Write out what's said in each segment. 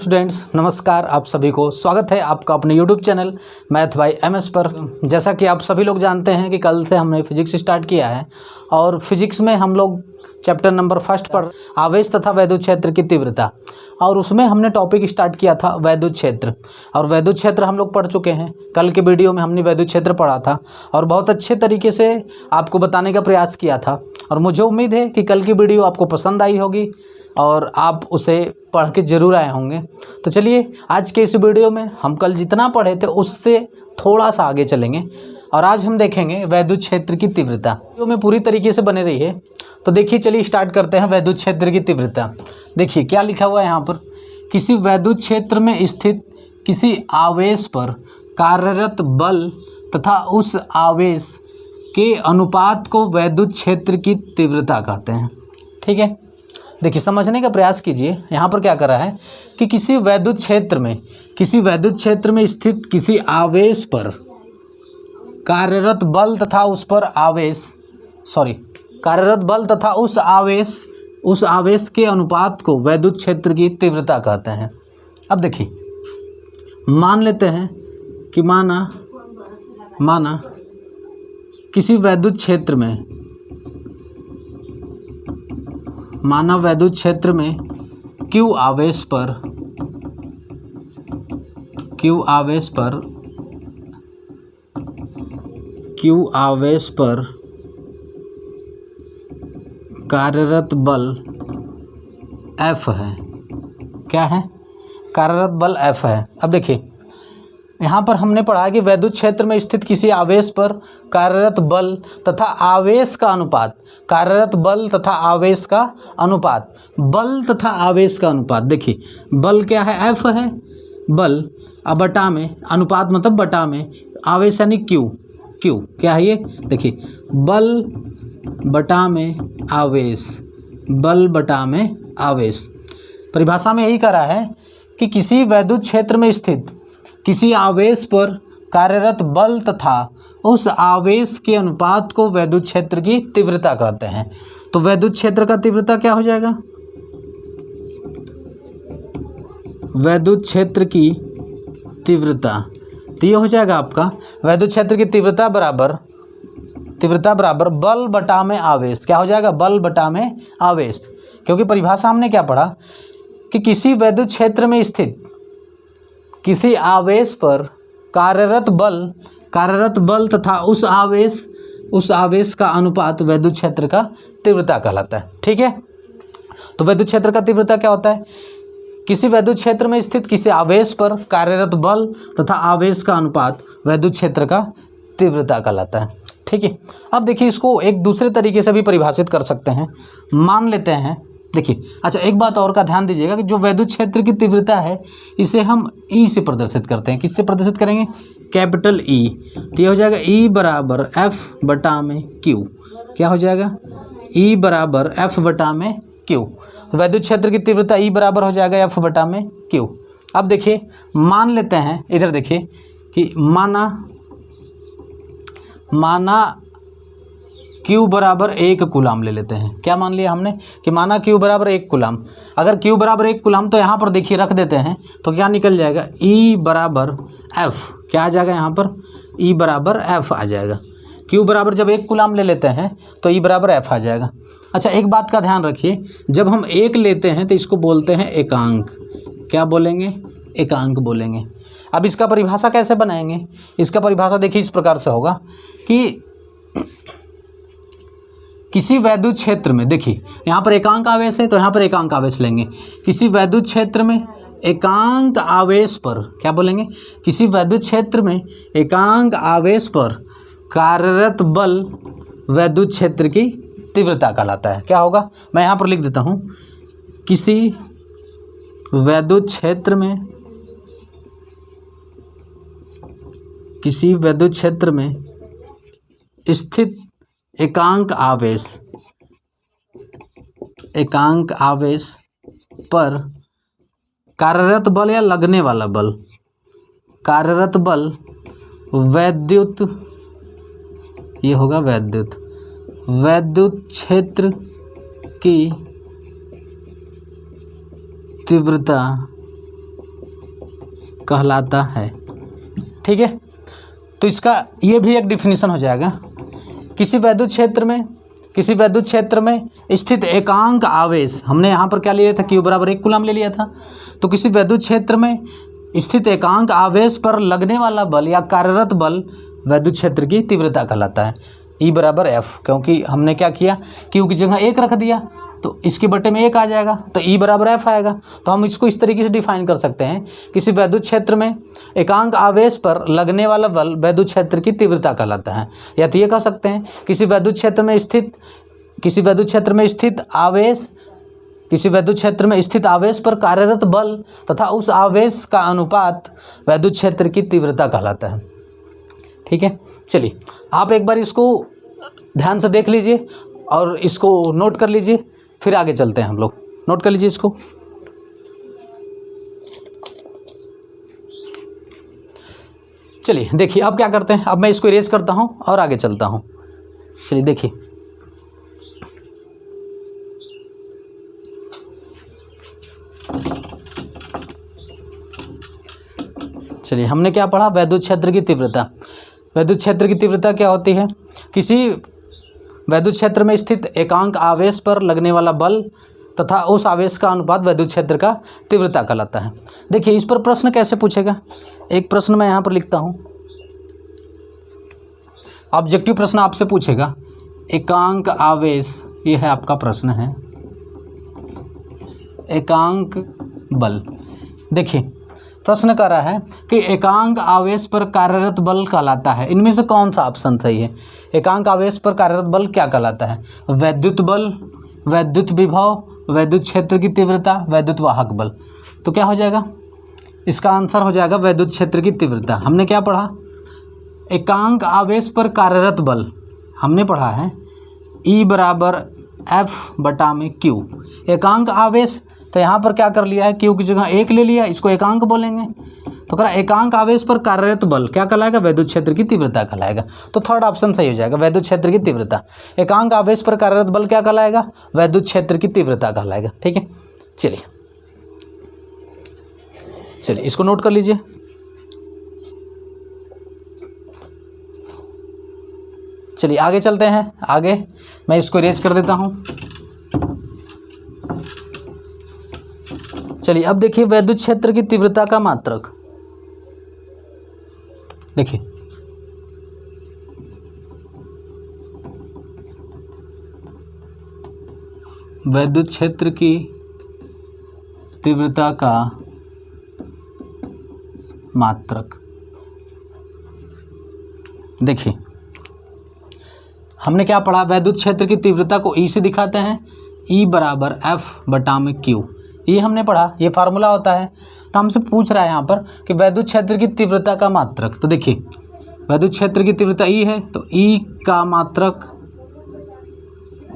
Students नमस्कार, आप सभी को स्वागत है आपका अपने YouTube channel math bye MS पर। जैसा कि आप सभी लोग जानते हैं कि कल से हमने फिजिक्स स्टार्ट किया है और फिजिक्स में हम लोग चैप्टर नंबर 1 पर आवेश तथा वैद्युत क्षेत्र की तीव्रता, और उसमें हमने टॉपिक स्टार्ट किया था वैद्युत क्षेत्र। और वैद्युत क्षेत्र हम लोग पढ़ चुके हैं। कल के वीडियो में हमने वैद्युत क्षेत्र पढ़ा था और बहुत अच्छे तरीके से आपको बताने का प्रयास किया था, और मुझे उम्मीद है कि कल की वीडियो आपको पसंद आई होगी और आप उसे पढ़ के ज़रूर आए होंगे। तो चलिए आज के इस वीडियो में हम कल जितना पढ़े थे उससे थोड़ा सा आगे चलेंगे और आज हम देखेंगे वैद्युत क्षेत्र की तीव्रता। वीडियो में पूरी तरीके से बने रहिए। तो देखिए, चलिए स्टार्ट करते हैं वैद्युत क्षेत्र की तीव्रता। देखिए क्या लिखा हुआ है यहाँ पर, किसी वैद्युत क्षेत्र में स्थित किसी आवेश पर कार्यरत बल तथा उस आवेश के अनुपात को वैद्युत क्षेत्र की तीव्रता कहते हैं। ठीक है, देखिए समझने का प्रयास कीजिए। यहाँ पर क्या कर रहा है कि किसी वैद्युत क्षेत्र में स्थित किसी आवेश पर कार्यरत बल तथा उस आवेश के अनुपात को वैद्युत क्षेत्र की तीव्रता कहते हैं। अब देखिए, मान लेते हैं कि माना किसी वैद्युत क्षेत्र में Q आवेश पर कार्यरत बल F है। क्या है? कार्यरत बल F है। अब देखिए यहाँ पर हमने पढ़ा कि वैद्युत क्षेत्र में स्थित किसी आवेश पर कार्यरत बल तथा आवेश का अनुपात, बल तथा आवेश का अनुपात। देखिए बल क्या है? F है बल, अब बटा में अनुपात मतलब बटा में आवेश यानी Q क्या है ये? देखिए बल बटा में आवेश, परिभाषा में यही करा है कि किसी वैद्युत क्षेत्र में स्थित किसी आवेश पर कार्यरत बल तथा उस आवेश के अनुपात को वैद्युत क्षेत्र की तीव्रता कहते हैं। तो वैद्युत क्षेत्र का तीव्रता क्या हो जाएगा? वैद्युत क्षेत्र की तीव्रता तो ये हो जाएगा आपका वैद्युत क्षेत्र की तीव्रता बराबर बल बटा में आवेश। क्या हो जाएगा? बल बटा में आवेश, क्योंकि परिभाषा हमने क्या पढ़ा कि किसी वैद्युत क्षेत्र में स्थित किसी आवेश पर कार्यरत बल तथा उस आवेश का अनुपात वैद्युत क्षेत्र का तीव्रता कहलाता है। ठीक है, तो वैद्युत क्षेत्र का तीव्रता क्या होता है? किसी वैद्युत क्षेत्र में स्थित किसी आवेश पर कार्यरत बल तथा आवेश का अनुपात वैद्युत क्षेत्र का तीव्रता कहलाता है। ठीक है, अब देखिए इसको एक दूसरे तरीके से भी परिभाषित कर सकते हैं। मान लेते हैं, देखिए अच्छा एक बात और का ध्यान दीजिएगा कि जो वैद्युत क्षेत्र की तीव्रता है इसे हम E से प्रदर्शित करते हैं। किससे प्रदर्शित करेंगे? Capital E। तो ये हो जाएगा E बराबर F बटा में Q। क्या हो जाएगा? E बराबर F बटा में Q। वैद्युत क्षेत्र की तीव्रता E बराबर हो जाएगा F बटा में Q। अब देखिए मान लेते हैं, इधर देखिए कि माना Q बराबर 1 कूलाम ले लेते हैं। क्या मान लिया हमने कि माना Q बराबर 1 कूलाम। अगर Q बराबर 1 कूलाम तो यहाँ पर देखिए रख देते हैं तो क्या निकल जाएगा? E बराबर F। क्या आ जाएगा यहाँ पर? E बराबर F आ जाएगा। Q बराबर जब 1 कूलाम ले लेते हैं तो E बराबर F आ जाएगा। अच्छा एक बात का ध्यान रखिए, जब हम 1 लेते हैं तो इसको बोलते हैं एकांक। क्या बोलेंगे? एकांक बोलेंगे। अब इसका परिभाषा कैसे बनाएंगे? इसका परिभाषा देखिए इस प्रकार से होगा कि किसी वैद्युत क्षेत्र में, देखिए यहाँ पर एकांक आवेश है तो यहाँ पर एकांक आवेश लेंगे। किसी वैद्युत क्षेत्र में एकांक आवेश पर, क्या बोलेंगे? किसी वैद्युत क्षेत्र में एकांक आवेश पर कार्यरत बल वैद्युत क्षेत्र की तीव्रता कहलाता है। क्या होगा? मैं यहाँ पर लिख देता हूँ, किसी वैद्युत क्षेत्र में स्थित एकांक आवेश पर कार्यरत बल या लगने वाला बल, कार्यरत बल वैद्युत, ये होगा वैद्युत क्षेत्र की तीव्रता कहलाता है। ठीक है, तो इसका ये भी एक डिफिनीशन हो जाएगा। किसी वैद्युत क्षेत्र में स्थित एकांक आवेश, हमने यहाँ पर क्या लिया था, Q बराबर 1 कूलम ले लिया था। तो किसी वैद्युत क्षेत्र में स्थित एकांक आवेश पर लगने वाला बल या कार्यरत बल वैद्युत क्षेत्र की तीव्रता कहलाता है। E बराबर F, क्योंकि हमने क्या किया, Q की जगह 1 रख दिया तो इसके बटे में 1 आ जाएगा, तो E बराबर F आएगा। तो हम इसको इस तरीके से डिफाइन कर सकते हैं, किसी वैद्युत क्षेत्र में एकांक आवेश पर लगने वाला बल वैद्युत क्षेत्र की तीव्रता कहलाता है। या तो ये कह सकते हैं किसी वैद्युत क्षेत्र में स्थित आवेश पर कार्यरत बल तथा उस आवेश का अनुपात वैद्युत क्षेत्र की तीव्रता कहलाता है। ठीक है, चलिए आप एक बार इसको ध्यान से देख लीजिए और इसको नोट कर लीजिए, फिर आगे चलते हैं हम लोग। नोट कर लीजिए इसको। चलिए देखिए अब क्या करते हैं, अब मैं इसको इरेज करता हूं और आगे चलता हूं। चलिए देखिए, चलिए हमने क्या पढ़ा, वैद्युत क्षेत्र की तीव्रता। वैद्युत क्षेत्र की तीव्रता क्या होती है, किसी वैद्युत क्षेत्र में स्थित एकांक आवेश पर लगने वाला बल तथा उस आवेश का अनुपात वैद्युत क्षेत्र का तीव्रता कहलाता है। देखिए इस पर प्रश्न कैसे पूछेगा, एक प्रश्न मैं यहाँ पर लिखता हूँ, ऑब्जेक्टिव प्रश्न आपसे पूछेगा, एकांक आवेश, ये है आपका प्रश्न है, एकांक बल। देखिए प्रश्न कर रहा है कि एकांक आवेश पर कार्यरत बल कहलाता है, इनमें से कौन सा ऑप्शन सही है। एकांक आवेश पर कार्यरत बल क्या कहलाता है, वैद्युत बल, वैद्युत विभव, वैद्युत क्षेत्र की तीव्रता, वैद्युत वाहक बल। तो क्या हो जाएगा, इसका आंसर हो जाएगा वैद्युत क्षेत्र की तीव्रता। हमने क्या पढ़ा, एकांक आवेश पर कार्यरत बल हमने पढ़ा है E बराबर F बटा में Q। एकांक आवेश, तो यहाँ पर क्या कर लिया है, Q की जगह 1 ले लिया, इसको एकांक बोलेंगे। तो कह एकांक आवेश पर कार्यरत बल क्या कहलाएगा, वैद्युत क्षेत्र की तीव्रता कहलाएगा। तो थर्ड ऑप्शन सही हो जाएगा, वैद्युत क्षेत्र की तीव्रता। एकांक आवेश पर कार्यरत बल क्या कहलाएगा, वैद्युत क्षेत्र की तीव्रता कहलाएगा। ठीक है, चलिए इसको नोट कर लीजिए। चलिए आगे चलते हैं, आगे मैं इसको इरेज कर देता हूँ। चलिए अब देखिए वैद्युत क्षेत्र की तीव्रता का मात्रक। देखिए वैद्युत क्षेत्र की तीव्रता का मात्रक। देखिए हमने क्या पढ़ा, वैद्युत क्षेत्र की तीव्रता को E से दिखाते हैं, E बराबर F बटा में Q, ये हमने पढ़ा, ये फार्मूला होता है। तो हमसे पूछ रहा है यहाँ पर कि वैद्युत क्षेत्र की तीव्रता का मात्रक। तो देखिए वैद्युत क्षेत्र की तीव्रता E है, तो E का मात्रक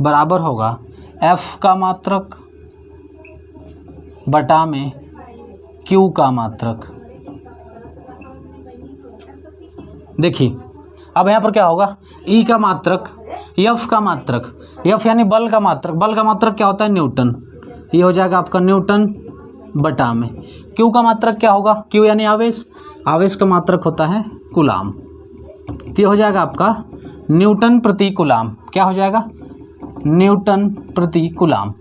बराबर होगा F का मात्रक बटा में Q का मात्रक। देखिए अब यहाँ पर क्या होगा, E का मात्रक, F का मात्रक, F यानी बल का मात्रक, बल का मात्रक क्या होता है, न्यूटन, ये हो जाएगा आपका न्यूटन बटा में। Q का मात्रक क्या होगा, Q यानी आवेश, आवेश का मात्रक होता है कूलाम, तो ये हो जाएगा आपका न्यूटन प्रति कूलाम। क्या हो जाएगा, न्यूटन प्रति कूलाम।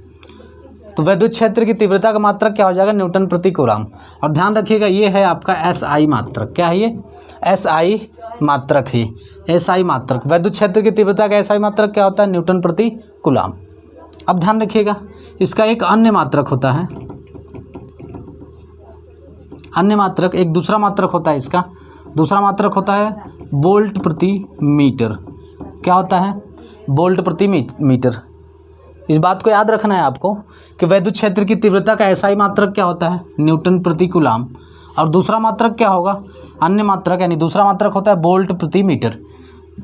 तो वैद्युत क्षेत्र की तीव्रता का मात्रक क्या हो जाएगा, न्यूटन प्रति कूलाम। और ध्यान रखिएगा ये है आपका SI मात्रक। क्या है ये, SI मात्रक है, SI मात्रक। वैद्युत क्षेत्र की तीव्रता का SI मात्रक क्या होता है, न्यूटन प्रति कूलाम। अब ध्यान रखिएगा इसका एक अन्य मात्रक होता है, अन्य मात्रक, एक दूसरा मात्रक होता है इसका, दूसरा मात्रक होता है वोल्ट प्रति मीटर। क्या होता है, वोल्ट प्रति मीटर। इस बात को याद रखना है आपको कि वैद्युत क्षेत्र की तीव्रता का SI मात्रक क्या होता है, न्यूटन प्रति कूलाम, और दूसरा मात्रक क्या होगा, अन्य मात्रक, यानी दूसरा मात्रक होता है वोल्ट प्रति मीटर।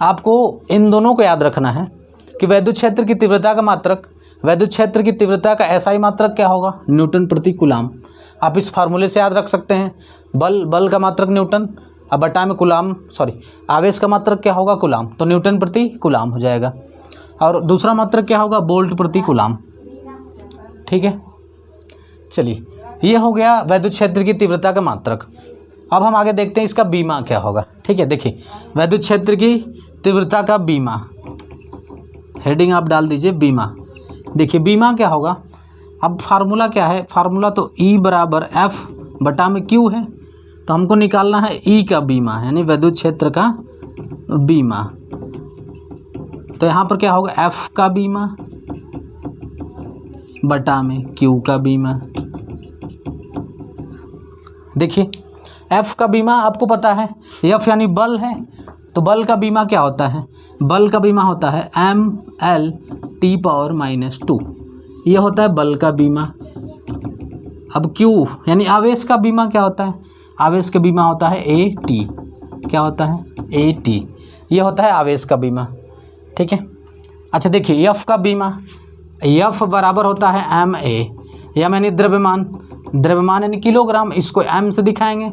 आपको इन दोनों को याद रखना है कि वैद्युत क्षेत्र की तीव्रता का मात्रक, वैद्युत क्षेत्र की तीव्रता का SI मात्रक क्या होगा, न्यूटन प्रति कूलाम। आप इस फार्मूले से याद रख सकते हैं, बल का मात्रक न्यूटन, अब बटा में कूलाम, आवेश का मात्रक क्या होगा, कूलाम, तो न्यूटन प्रति कूलाम हो जाएगा। और दूसरा मात्रक क्या होगा, वोल्ट प्रति कूलाम। ठीक है, चलिए ये हो गया वैद्युत क्षेत्र की तीव्रता का मात्रक। अब हम आगे देखते हैं इसका बीमा क्या होगा। ठीक है, देखिए वैद्युत क्षेत्र की तीव्रता का बीमा, हेडिंग आप डाल दीजिए बीमा। देखिए बीमा क्या होगा, अब फार्मूला क्या है, फार्मूला तो E बराबर F बटा में Q है, तो हमको निकालना है E का बीमा यानी वैद्युत क्षेत्र का बीमा। तो यहाँ पर क्या होगा, F का बीमा बटा में Q का बीमा। देखिए F का बीमा आपको पता है, F यानी बल है, तो बल का बीमा क्या होता है, बल का बीमा होता है mL/T⁻²। ये होता है बल का बीमा। अब Q यानी आवेश का बीमा क्या होता है, आवेश का बीमा होता है AT। क्या होता है, AT। ये होता है आवेश का बीमा। ठीक है, अच्छा देखिए F का बीमा, F बराबर होता है MA। M यानी द्रव्यमान, द्रव्यमान यानी किलोग्राम, इसको M से दिखाएंगे।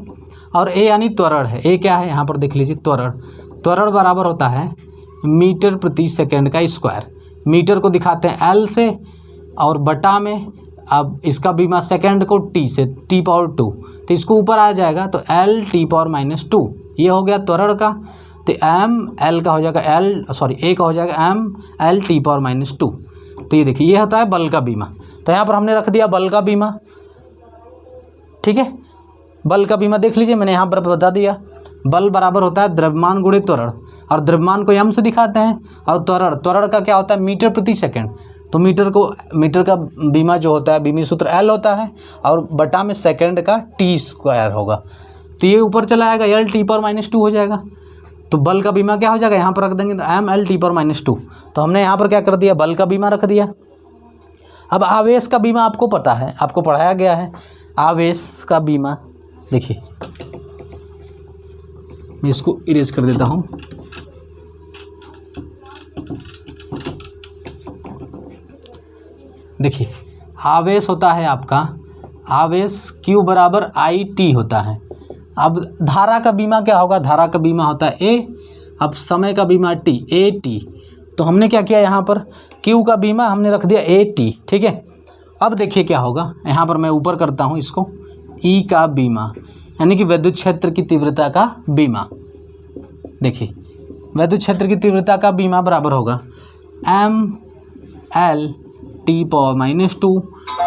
और A यानी त्वरण है, A क्या है यहाँ पर देख लीजिए, त्वरण। त्वरण बराबर होता है मीटर प्रति सेकंड का स्क्वायर। मीटर को दिखाते हैं L से और बटा में, अब इसका बीमा सेकंड को T से, T⁻², तो इसको ऊपर आ जाएगा तो L/T⁻²। ये हो गया त्वरण का, तो ML का हो जाएगा A का हो जाएगा ML/T⁻²। तो ये देखिए ये होता है बल का बीमा। तो यहाँ पर हमने रख दिया बल का बीमा। ठीक है, बल का बीमा देख लीजिए, मैंने यहाँ पर बता दिया। बल बराबर होता है द्रव्यमान गुणित त्वरण, और द्रव्यमान को m से दिखाते हैं, और त्वरण का क्या होता है मीटर प्रति सेकंड। तो मीटर का बीमा जो होता है, बीमी सूत्र L होता है, और बटा में सेकंड का T² होगा, तो ये ऊपर चला आएगा L/T⁻² हो जाएगा। तो बल का बीमा क्या हो जाएगा, यहाँ पर रख देंगे तो ML/T⁻²। तो हमने यहाँ पर क्या कर दिया, बल का बीमा रख दिया। अब आवेश का बीमा आपको पता है, आपको पढ़ाया गया है आवेश का बीमा। देखिए मैं इसको इरेज कर देता हूँ। देखिए आवेश होता है आपका, आवेश Q बराबर IT होता है। अब धारा का बीमा क्या होगा, धारा का बीमा होता है A। अब समय का बीमा T, AT। तो हमने क्या किया, यहाँ पर Q का बीमा हमने रख दिया AT। ठीक है, अब देखिए क्या होगा, यहाँ पर मैं ऊपर करता हूँ इसको, E का बीमा यानी कि विद्युत क्षेत्र की तीव्रता का बीमा। देखिए विद्युत क्षेत्र की तीव्रता का बीमा बराबर होगा ML/T⁻²,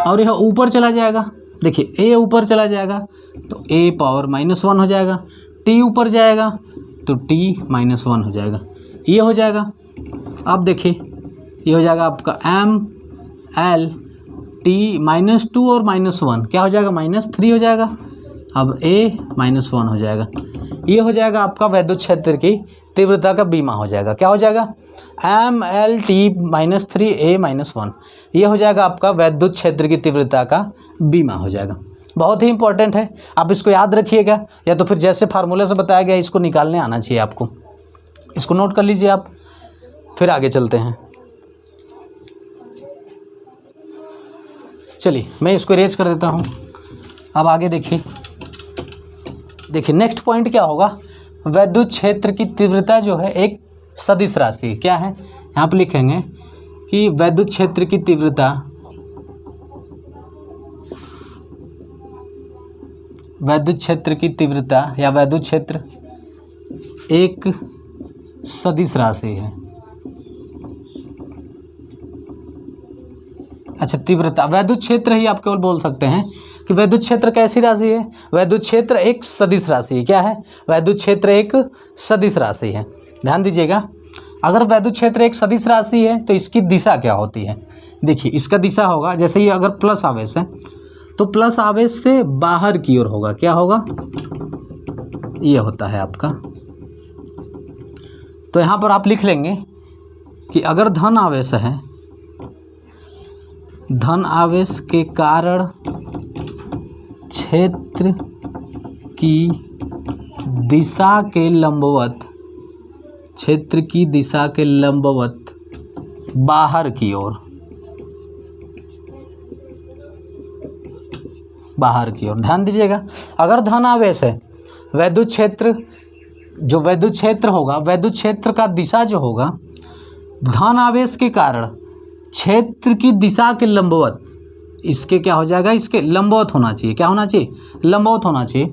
और यह ऊपर चला जाएगा। देखिए A ऊपर चला जाएगा तो A⁻⁻1 हो जाएगा, T ऊपर जाएगा तो T-1 हो जाएगा, ये हो जाएगा। अब देखिए ये हो जाएगा आपका ML/T⁻² और -1 क्या हो जाएगा, -3 हो जाएगा। अब A-1 हो जाएगा, ये हो जाएगा आपका विद्युत क्षेत्र की तीव्रता का बीमा हो जाएगा। क्या हो जाएगा, ML/T⁻3 A-1, ये हो जाएगा आपका विद्युत क्षेत्र की तीव्रता का बीमा हो जाएगा। बहुत ही इंपॉर्टेंट है, आप इसको याद रखिएगा, या तो फिर जैसे फार्मूले से बताया गया इसको निकालने आना चाहिए आपको। इसको नोट कर लीजिए आप, फिर आगे चलते हैं। चलिए मैं इसको इरेज कर देता हूँ। अब आगे देखिए नेक्स्ट पॉइंट क्या होगा, विद्युत क्षेत्र की तीव्रता जो है एक सदिश राशि क्या है, यहाँ पर लिखेंगे कि विद्युत क्षेत्र की तीव्रता या विद्युत क्षेत्र एक सदिश राशि है। अच्छा तीव्रता, विद्युत क्षेत्र ही आप केवल बोल सकते हैं कि विद्युत क्षेत्र कैसी राशि है, विद्युत क्षेत्र एक सदिश राशि है। क्या है, विद्युत क्षेत्र एक सदिश राशि है। ध्यान दीजिएगा, अगर विद्युत क्षेत्र एक सदिश राशि है तो इसकी दिशा क्या होती है। देखिए इसका दिशा होगा, जैसे ही अगर प्लस आवेश है तो प्लस आवेश से बाहर की ओर होगा। क्या होगा, ये होता है आपका। तो यहाँ पर आप लिख लेंगे कि अगर धन आवेश है, धन आवेश के कारण क्षेत्र की दिशा के लंबवत, क्षेत्र की दिशा के लंबवत बाहर की ओर, बाहर की ओर। ध्यान दीजिएगा, अगर धन आवेश है, विद्युत क्षेत्र जो विद्युत क्षेत्र होगा, विद्युत क्षेत्र का दिशा जो होगा धन आवेश के कारण क्षेत्र की दिशा के लंबवत, इसके क्या हो जाएगा, इसके लंबवत होना चाहिए। क्या होना चाहिए, लंबवत होना चाहिए।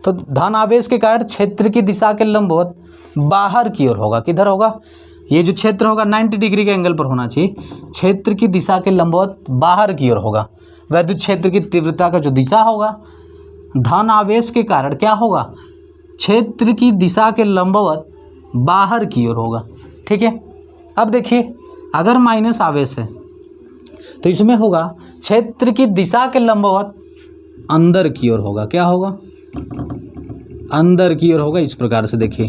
तो धन आवेश के कारण क्षेत्र की दिशा के लंबवत बाहर की ओर होगा। किधर होगा, ये जो क्षेत्र होगा 90 डिग्री के एंगल पर होना चाहिए। क्षेत्र की दिशा के लंबवत बाहर की ओर होगा। वैद्युत क्षेत्र की तीव्रता का जो दिशा होगा धन आवेश के कारण क्या होगा, क्षेत्र की दिशा के लंबवत बाहर की ओर होगा। ठीक है, अब देखिए अगर माइनस आवेश है तो इसमें होगा क्षेत्र की दिशा के लंबवत अंदर की ओर होगा। क्या होगा, अंदर की ओर होगा। इस प्रकार से देखिए,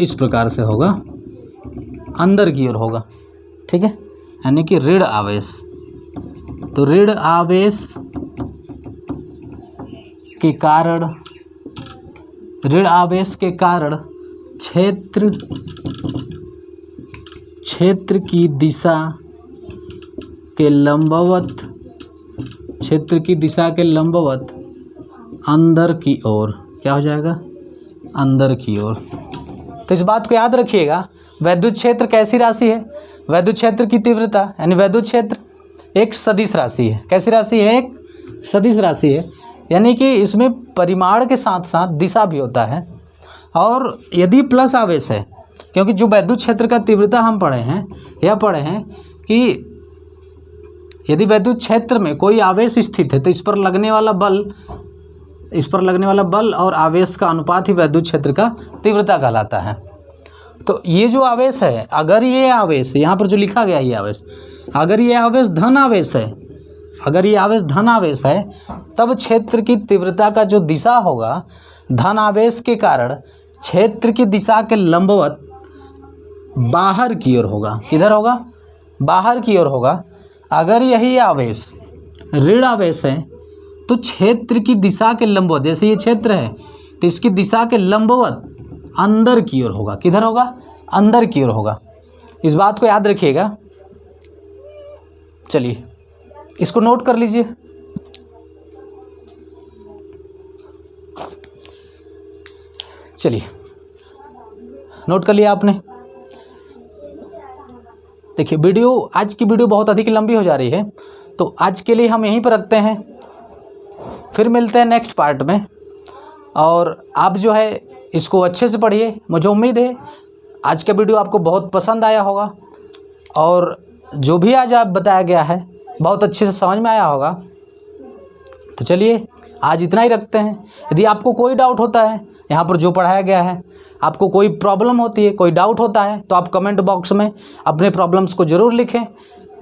इस प्रकार से होगा, अंदर की ओर होगा। ठीक है, यानी कि ऋण आवेश। तो ऋण आवेश के कारण, ऋण आवेश के कारण क्षेत्र की दिशा के लंबवत, क्षेत्र की दिशा के लंबवत अंदर की ओर क्या हो जाएगा, अंदर की ओर। तो इस बात को याद रखिएगा, वैद्युत क्षेत्र कैसी राशि है, वैद्युत क्षेत्र की तीव्रता यानी वैद्युत क्षेत्र एक सदिश राशि है। कैसी राशि है, एक सदिश राशि है, यानी कि इसमें परिमाण के साथ साथ दिशा भी होता है। और यदि प्लस आवेश है, क्योंकि जो वैद्युत क्षेत्र का तीव्रता हम पढ़े हैं, यह पढ़े हैं कि यदि वैद्युत क्षेत्र में कोई आवेश स्थित है तो इस पर लगने वाला बल और आवेश का अनुपात ही वैद्युत क्षेत्र का तीव्रता कहलाता है। तो ये जो आवेश है, अगर ये आवेश यहाँ पर जो लिखा गया ये आवेश, अगर ये आवेश धन आवेश है, अगर ये आवेश धन आवेश है, तब क्षेत्र की तीव्रता का जो दिशा होगा धन आवेश के कारण क्षेत्र की दिशा के लंबवत बाहर की ओर होगा। किधर होगा, बाहर की ओर होगा। अगर यही आवेश ऋण आवेश है तो क्षेत्र की दिशा के लंबवत, जैसे ये क्षेत्र है तो इसकी दिशा के लंबवत अंदर की ओर होगा। किधर होगा, अंदर की ओर होगा। इस बात को याद रखिएगा। चलिए इसको नोट कर लीजिए। चलिए नोट कर लिया आपने। देखिए वीडियो, आज की वीडियो बहुत अधिक लंबी हो जा रही है, तो आज के लिए हम यहीं पर रखते हैं। फिर मिलते हैं नेक्स्ट पार्ट में। और आप जो है इसको अच्छे से पढ़िए। मुझे उम्मीद है आज का वीडियो आपको बहुत पसंद आया होगा और जो भी आज आप बताया गया है बहुत अच्छे से समझ में आया होगा। तो चलिए आज इतना ही रखते हैं। यदि आपको कोई डाउट होता है यहाँ पर जो पढ़ाया गया है, आपको कोई प्रॉब्लम होती है, कोई डाउट होता है, तो आप कमेंट बॉक्स में अपने प्रॉब्लम्स को ज़रूर लिखें।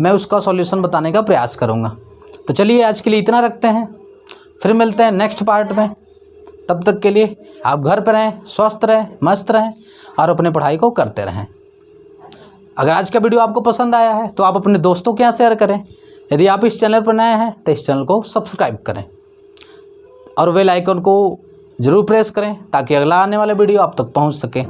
मैं उसका सॉल्यूशन बताने का प्रयास करूँगा। तो चलिए आज के लिए इतना रखते हैं, फिर मिलते हैं नेक्स्ट पार्ट में। तब तक के लिए आप घर पर रहें, स्वस्थ रहें, मस्त रहें और अपने पढ़ाई को करते रहें। अगर आज का वीडियो आपको पसंद आया है तो आप अपने दोस्तों के यहाँ शेयर करें। यदि आप इस चैनल पर नए हैं तो इस चैनल को सब्सक्राइब करें और बेल आइकन को ज़रूर प्रेस करें ताकि अगला आने वाला वीडियो आप तक पहुँच सके।